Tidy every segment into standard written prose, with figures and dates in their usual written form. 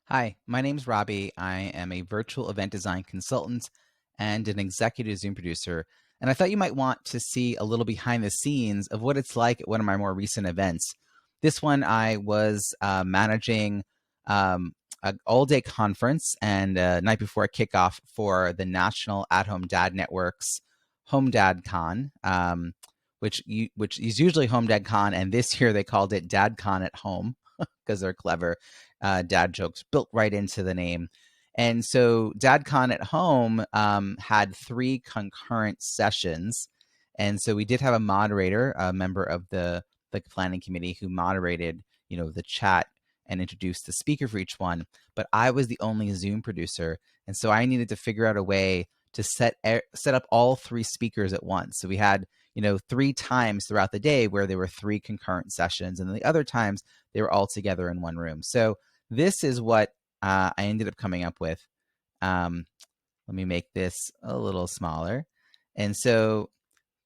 Hi, my name's Robbie. I am a virtual event design consultant and an executive Zoom producer. And I thought you might want to see a little behind the scenes of what it's like at one of my more recent events. This one, I was managing an all day conference and night before a kickoff for the National At Home Dad Network's Home Dad Con, which is usually Home Dad Con. And this year they called it Dad Con at Home because they're clever. Dad jokes built right into the name. And so DadCon at Home had 3 concurrent sessions. And so we did have a moderator, a member of the planning committee who moderated, the chat and introduced the speaker for each one. But I was the only Zoom producer. And so I needed to figure out a way to set up all 3 speakers at once. So we had 3 times throughout the day where there were 3 concurrent sessions, and the other times they were all together in one room. So this is what I ended up coming up with. Let me make this a little smaller. And so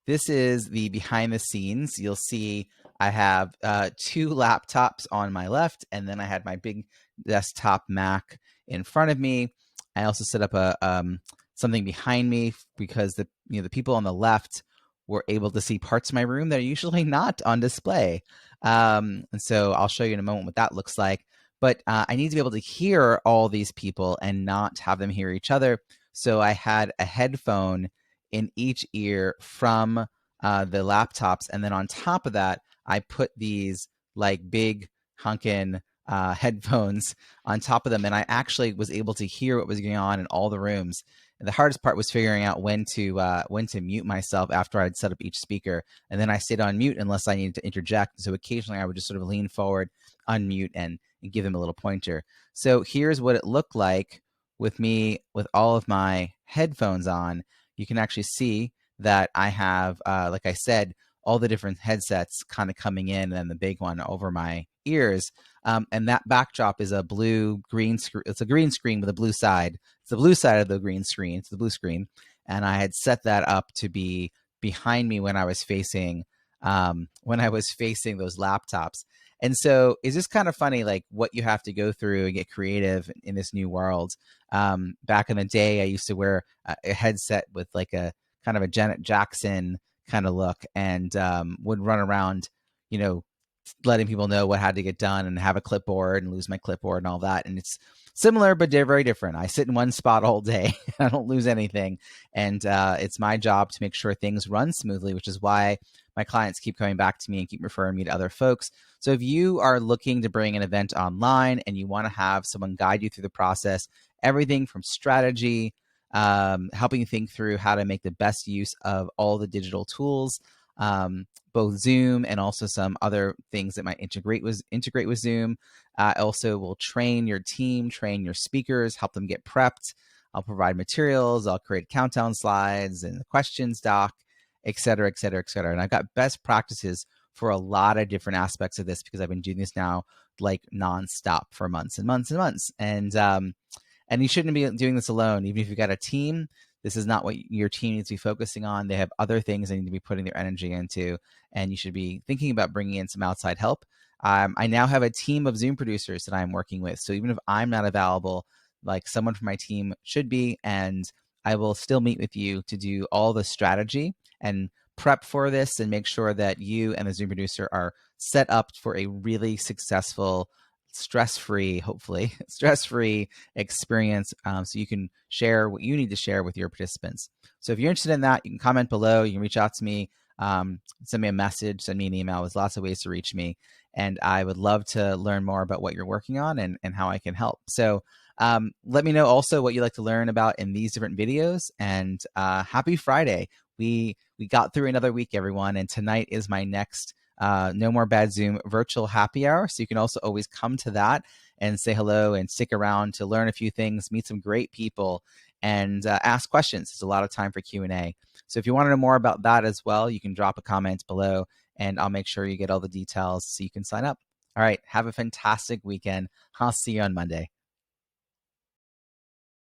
this is the behind the scenes. You'll see I have 2 laptops on my left, and then I had my big desktop Mac in front of me. I also set up a something behind me because the people on the left were able to see parts of my room that are usually not on display. And so I'll show you in a moment what that looks like. But I need to be able to hear all these people and not have them hear each other. So I had a headphone in each ear from the laptops. And then on top of that, I put these like big hunkin' headphones on top of them. And I actually was able to hear what was going on in all the rooms. And the hardest part was figuring out when to mute myself after I'd set up each speaker. And then I stayed on mute unless I needed to interject. So occasionally I would just sort of lean forward, unmute, and give them a little pointer. So here's what it looked like with me with all of my headphones on. You can actually see that I have, like I said, all the different headsets kind of coming in, and then the big one over my ears. And that backdrop is a blue-green screen. It's a green screen with a blue side. It's the blue side of the green screen. It's the blue screen. And I had set that up to be behind me when I was facing those laptops. And so it's just kind of funny, like what you have to go through and get creative in this new world. Back in the day, I used to wear a headset with like a kind of a Janet Jackson kind of look, and would run around, letting people know what had to get done and have a clipboard and lose my clipboard and all that. And it's similar, but they're very different. I sit in one spot all day. I don't lose anything. And it's my job to make sure things run smoothly, which is why my clients keep coming back to me and keep referring me to other folks. So if you are looking to bring an event online and you want to have someone guide you through the process, everything from strategy, helping you think through how to make the best use of all the digital tools, both Zoom and also some other things that might integrate with Zoom. I also will train your team, train your speakers, help them get prepped. I'll provide materials. I'll create countdown slides and the questions doc, et cetera, et cetera, et cetera. And I've got best practices for a lot of different aspects of this because I've been doing this now like nonstop for months and months and months. And you shouldn't be doing this alone. Even if you've got a team, this is not what your team needs to be focusing on. They have other things they need to be putting their energy into, and you should be thinking about bringing in some outside help. I now have a team of Zoom producers that I'm working with. So even if I'm not available, like someone from my team should be, and I will still meet with you to do all the strategy and prep for this and make sure that you and the Zoom producer are set up for a really successful, stress-free, hopefully stress-free experience, so you can share what you need to share with your participants. So if you're interested in that, you can comment below. You can reach out to me, send me a message, send me an email. There's lots of ways to reach me. And I would love to learn more about what you're working on and how I can help. So let me know also what you'd like to learn about in these different videos. And happy Friday. We got through another week, everyone. And tonight is my next No More Bad Zoom virtual happy hour. So you can also always come to that and say hello and stick around to learn a few things, meet some great people, and ask questions. There's a lot of time for Q&A. So if you want to know more about that as well, you can drop a comment below and I'll make sure you get all the details so you can sign up. All right, have a fantastic weekend. I'll see you on Monday.